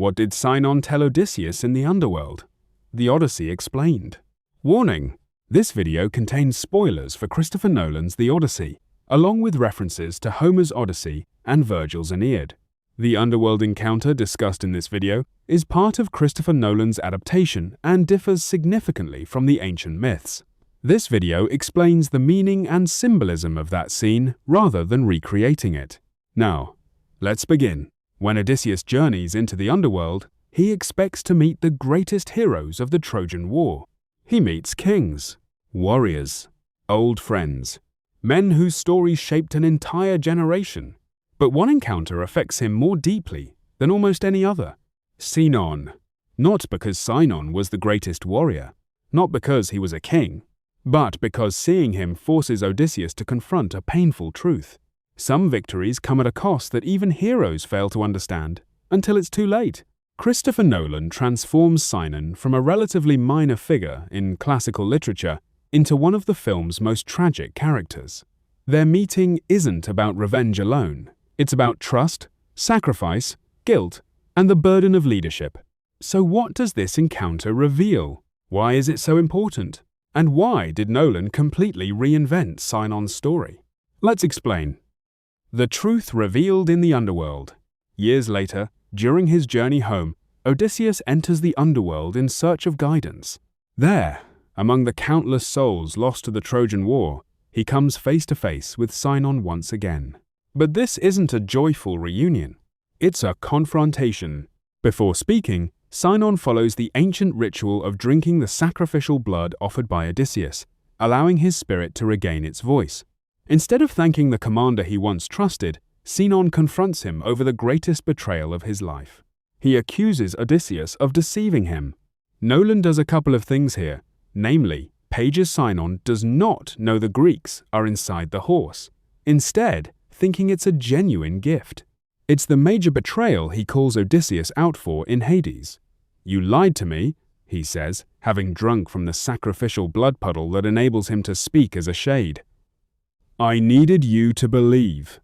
What did Sinon tell Odysseus in the Underworld? The Odyssey explained. Warning: this video contains spoilers for Christopher Nolan's The Odyssey, along with references to Homer's Odyssey and Virgil's Aeneid. The Underworld encounter discussed in this video is part of Christopher Nolan's adaptation and differs significantly from the ancient myths. This video explains the meaning and symbolism of that scene rather than recreating it. Now, let's begin. When Odysseus journeys into the Underworld, he expects to meet the greatest heroes of the Trojan War. He meets kings, warriors, old friends, men whose stories shaped an entire generation. But one encounter affects him more deeply than almost any other. Sinon. Not because Sinon was the greatest warrior, not because he was a king, but because seeing him forces Odysseus to confront a painful truth. Some victories come at a cost that even heroes fail to understand until it's too late. Christopher Nolan transforms Sinon from a relatively minor figure in classical literature into one of the film's most tragic characters. Their meeting isn't about revenge alone. It's about trust, sacrifice, guilt, and the burden of leadership. So what does this encounter reveal? Why is it so important? And why did Nolan completely reinvent Sinon's story? Let's explain. The truth revealed in the Underworld. Years later, during his journey home, Odysseus enters the Underworld in search of guidance. There, among the countless souls lost to the Trojan War, he comes face to face with Sinon once again. But this isn't a joyful reunion. It's a confrontation. Before speaking, Sinon follows the ancient ritual of drinking the sacrificial blood offered by Odysseus, allowing his spirit to regain its voice. Instead of thanking the commander he once trusted, Sinon confronts him over the greatest betrayal of his life. He accuses Odysseus of deceiving him. Nolan does a couple of things here, namely, pages Sinon does not know the Greeks are inside the horse, instead thinking it's a genuine gift. It's the major betrayal he calls Odysseus out for in Hades. "You lied to me," he says, having drunk from the sacrificial blood puddle that enables him to speak as a shade. "I needed you to believe,"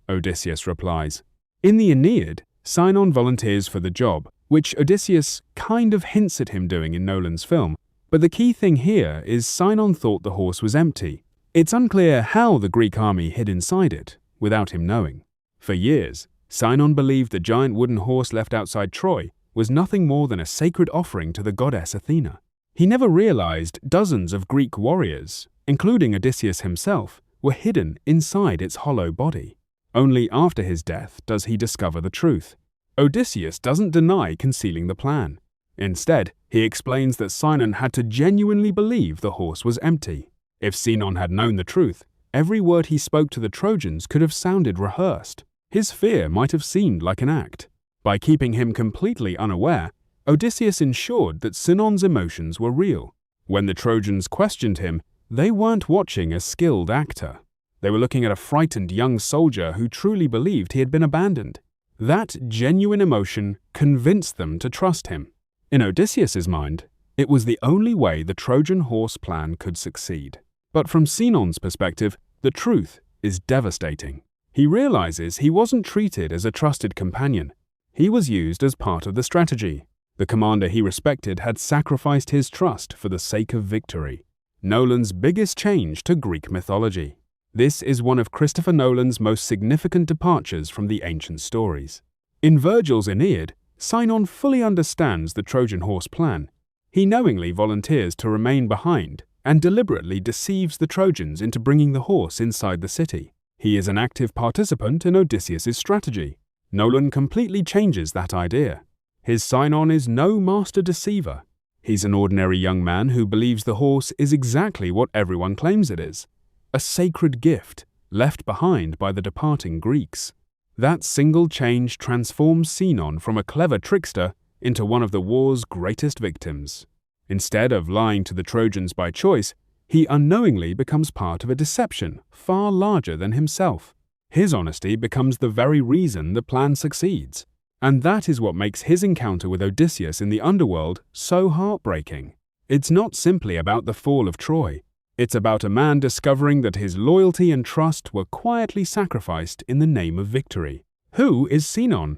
Odysseus replies. In the Aeneid, Sinon volunteers for the job, which Odysseus kind of hints at him doing in Nolan's film, but the key thing here is Sinon thought the horse was empty. It's unclear how the Greek army hid inside it, without him knowing. For years, Sinon believed the giant wooden horse left outside Troy was nothing more than a sacred offering to the goddess Athena. He never realized dozens of Greek warriors, including Odysseus himself, were hidden inside its hollow body. Only after his death does he discover the truth. Odysseus doesn't deny concealing the plan. Instead, he explains that Sinon had to genuinely believe the horse was empty. If Sinon had known the truth, every word he spoke to the Trojans could have sounded rehearsed. His fear might have seemed like an act. By keeping him completely unaware, Odysseus ensured that Sinon's emotions were real. When the Trojans questioned him, they weren't watching a skilled actor. They were looking at a frightened young soldier who truly believed he had been abandoned. That genuine emotion convinced them to trust him. In Odysseus's mind, it was the only way the Trojan Horse plan could succeed. But from Sinon's perspective, the truth is devastating. He realizes he wasn't treated as a trusted companion. He was used as part of the strategy. The commander he respected had sacrificed his trust for the sake of victory. Nolan's biggest change to Greek mythology. This is one of Christopher Nolan's most significant departures from the ancient stories. In Virgil's Aeneid, Sinon fully understands the Trojan Horse plan. He knowingly volunteers to remain behind and deliberately deceives the Trojans into bringing the horse inside the city. He is an active participant in Odysseus' strategy. Nolan completely changes that idea. His Sinon is no master deceiver. He's an ordinary young man who believes the horse is exactly what everyone claims it is. A sacred gift left behind by the departing Greeks. That single change transforms Sinon from a clever trickster into one of the war's greatest victims. Instead of lying to the Trojans by choice, he unknowingly becomes part of a deception far larger than himself. His honesty becomes the very reason the plan succeeds. And that is what makes his encounter with Odysseus in the Underworld so heartbreaking. It's not simply about the fall of Troy. It's about a man discovering that his loyalty and trust were quietly sacrificed in the name of victory. Who is Sinon?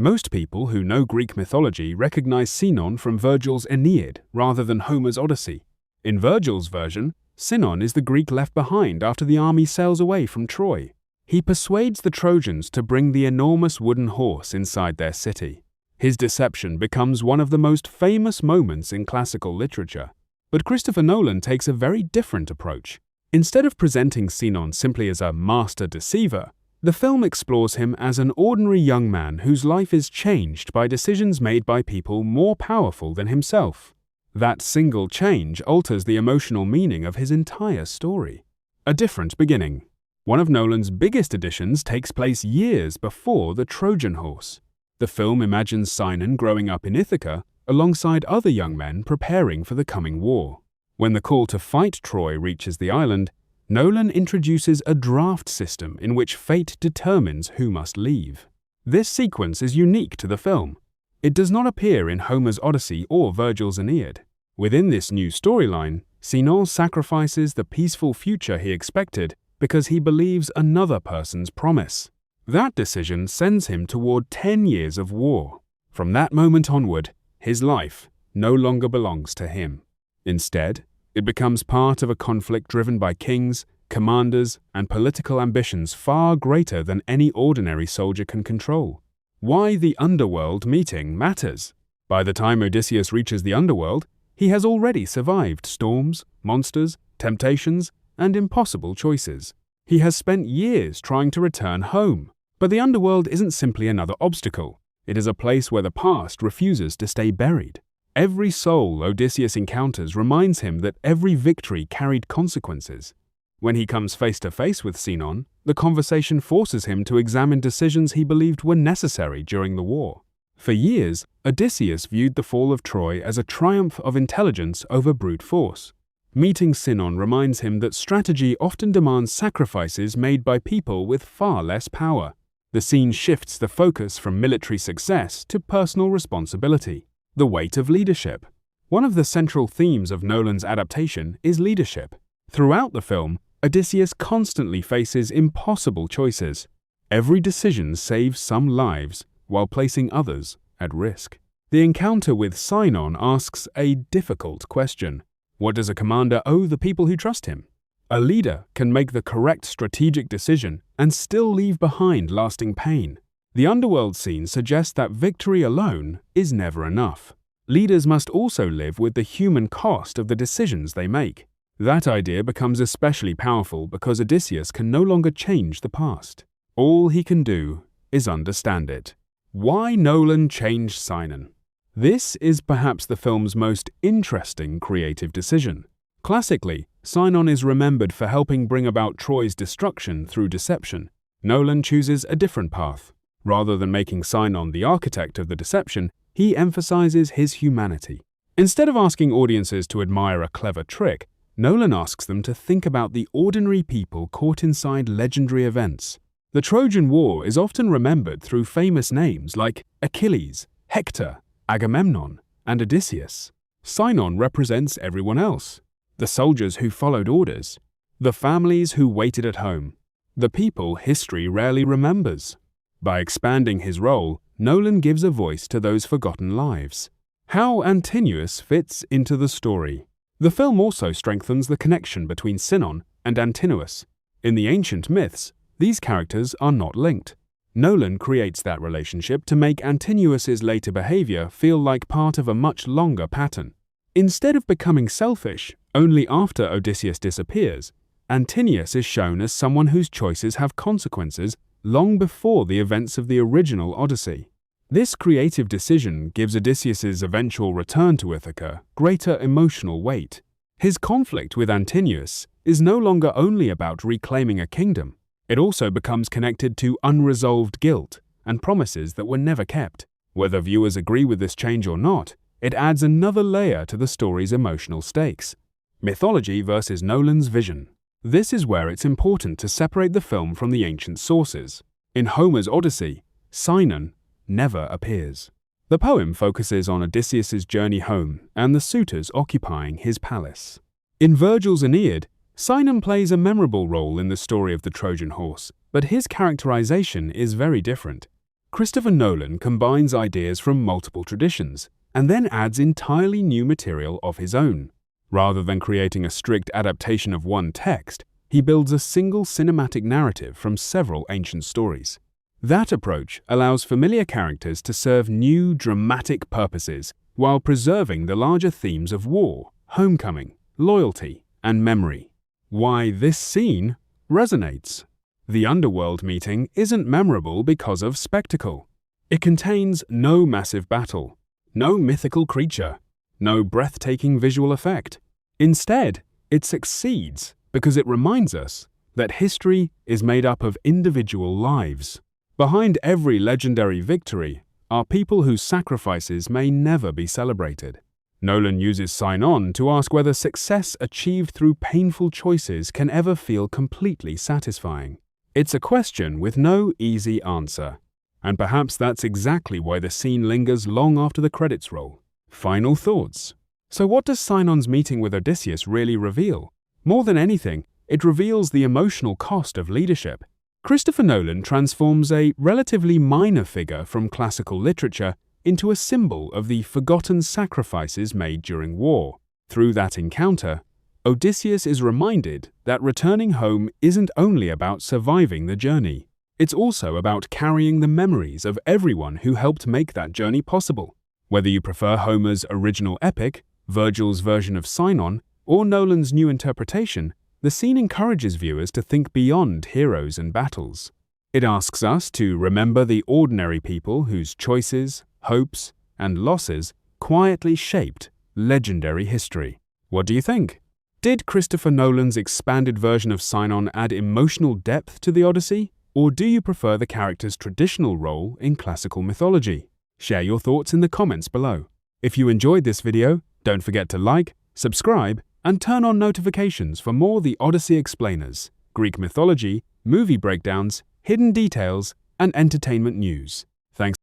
Most people who know Greek mythology recognize Sinon from Virgil's Aeneid rather than Homer's Odyssey. In Virgil's version, Sinon is the Greek left behind after the army sails away from Troy. He persuades the Trojans to bring the enormous wooden horse inside their city. His deception becomes one of the most famous moments in classical literature. But Christopher Nolan takes a very different approach. Instead of presenting Sinon simply as a master deceiver, the film explores him as an ordinary young man whose life is changed by decisions made by people more powerful than himself. That single change alters the emotional meaning of his entire story. A different beginning. One of Nolan's biggest additions takes place years before the Trojan Horse. The film imagines Sinon growing up in Ithaca alongside other young men preparing for the coming war. When the call to fight Troy reaches the island, Nolan introduces a draft system in which fate determines who must leave. This sequence is unique to the film. It does not appear in Homer's Odyssey or Virgil's Aeneid. Within this new storyline, Sinon sacrifices the peaceful future he expected because he believes another person's promise. That decision sends him toward 10 years of war. From that moment onward, his life no longer belongs to him. Instead, it becomes part of a conflict driven by kings, commanders, and political ambitions far greater than any ordinary soldier can control. Why the Underworld meeting matters. By the time Odysseus reaches the Underworld, he has already survived storms, monsters, temptations, and impossible choices. He has spent years trying to return home. But the Underworld isn't simply another obstacle. It is a place where the past refuses to stay buried. Every soul Odysseus encounters reminds him that every victory carried consequences. When he comes face to face with Sinon, the conversation forces him to examine decisions he believed were necessary during the war. For years, Odysseus viewed the fall of Troy as a triumph of intelligence over brute force. Meeting Sinon reminds him that strategy often demands sacrifices made by people with far less power. The scene shifts the focus from military success to personal responsibility. The weight of leadership. One of the central themes of Nolan's adaptation is leadership. Throughout the film, Odysseus constantly faces impossible choices. Every decision saves some lives while placing others at risk. The encounter with Sinon asks a difficult question. What does a commander owe the people who trust him? A leader can make the correct strategic decision and still leave behind lasting pain. The Underworld scene suggests that victory alone is never enough. Leaders must also live with the human cost of the decisions they make. That idea becomes especially powerful because Odysseus can no longer change the past. All he can do is understand it. Why Nolan changed Sinon? This is perhaps the film's most interesting creative decision. Classically, Sinon is remembered for helping bring about Troy's destruction through deception. Nolan chooses a different path. Rather than making Sinon the architect of the deception, he emphasizes his humanity. Instead of asking audiences to admire a clever trick, Nolan asks them to think about the ordinary people caught inside legendary events. The Trojan War is often remembered through famous names like Achilles, Hector, Agamemnon, and Odysseus. Sinon represents everyone else. The soldiers who followed orders, the families who waited at home, the people history rarely remembers. By expanding his role, Nolan gives a voice to those forgotten lives. How Antinous fits into the story. The film also strengthens the connection between Sinon and Antinous. In the ancient myths, these characters are not linked. Nolan creates that relationship to make Antinous's later behavior feel like part of a much longer pattern. Instead of becoming selfish only after Odysseus disappears, Antinous is shown as someone whose choices have consequences long before the events of the original Odyssey. This creative decision gives Odysseus's eventual return to Ithaca greater emotional weight. His conflict with Antinous is no longer only about reclaiming a kingdom. It also becomes connected to unresolved guilt and promises that were never kept. Whether viewers agree with this change or not, it adds another layer to the story's emotional stakes. Mythology versus Nolan's vision. This is where it's important to separate the film from the ancient sources. In Homer's Odyssey, Sinon never appears. The poem focuses on Odysseus's journey home and the suitors occupying his palace. In Virgil's Aeneid, Sinon plays a memorable role in the story of the Trojan Horse, but his characterization is very different. Christopher Nolan combines ideas from multiple traditions and then adds entirely new material of his own. Rather than creating a strict adaptation of one text, he builds a single cinematic narrative from several ancient stories. That approach allows familiar characters to serve new, dramatic purposes while preserving the larger themes of war, homecoming, loyalty, and memory. Why this scene resonates. The Underworld meeting isn't memorable because of spectacle. It contains no massive battle, no mythical creature, no breathtaking visual effect. Instead, it succeeds because it reminds us that history is made up of individual lives. Behind every legendary victory are people whose sacrifices may never be celebrated. Nolan uses Sinon to ask whether success achieved through painful choices can ever feel completely satisfying. It's a question with no easy answer, and perhaps that's exactly why the scene lingers long after the credits roll. Final thoughts. So what does Sinon's meeting with Odysseus really reveal? More than anything, it reveals the emotional cost of leadership. Christopher Nolan transforms a relatively minor figure from classical literature into a symbol of the forgotten sacrifices made during war. Through that encounter, Odysseus is reminded that returning home isn't only about surviving the journey. It's also about carrying the memories of everyone who helped make that journey possible. Whether you prefer Homer's original epic, Virgil's version of Sinon, or Nolan's new interpretation, the scene encourages viewers to think beyond heroes and battles. It asks us to remember the ordinary people whose choices, hopes, and losses quietly shaped legendary history. What do you think? Did Christopher Nolan's expanded version of Sinon add emotional depth to the Odyssey, or do you prefer the character's traditional role in classical mythology? Share your thoughts in the comments below. If you enjoyed this video, don't forget to like, subscribe, and turn on notifications for more The Odyssey explainers, Greek mythology, movie breakdowns, hidden details, and entertainment news. Thanks.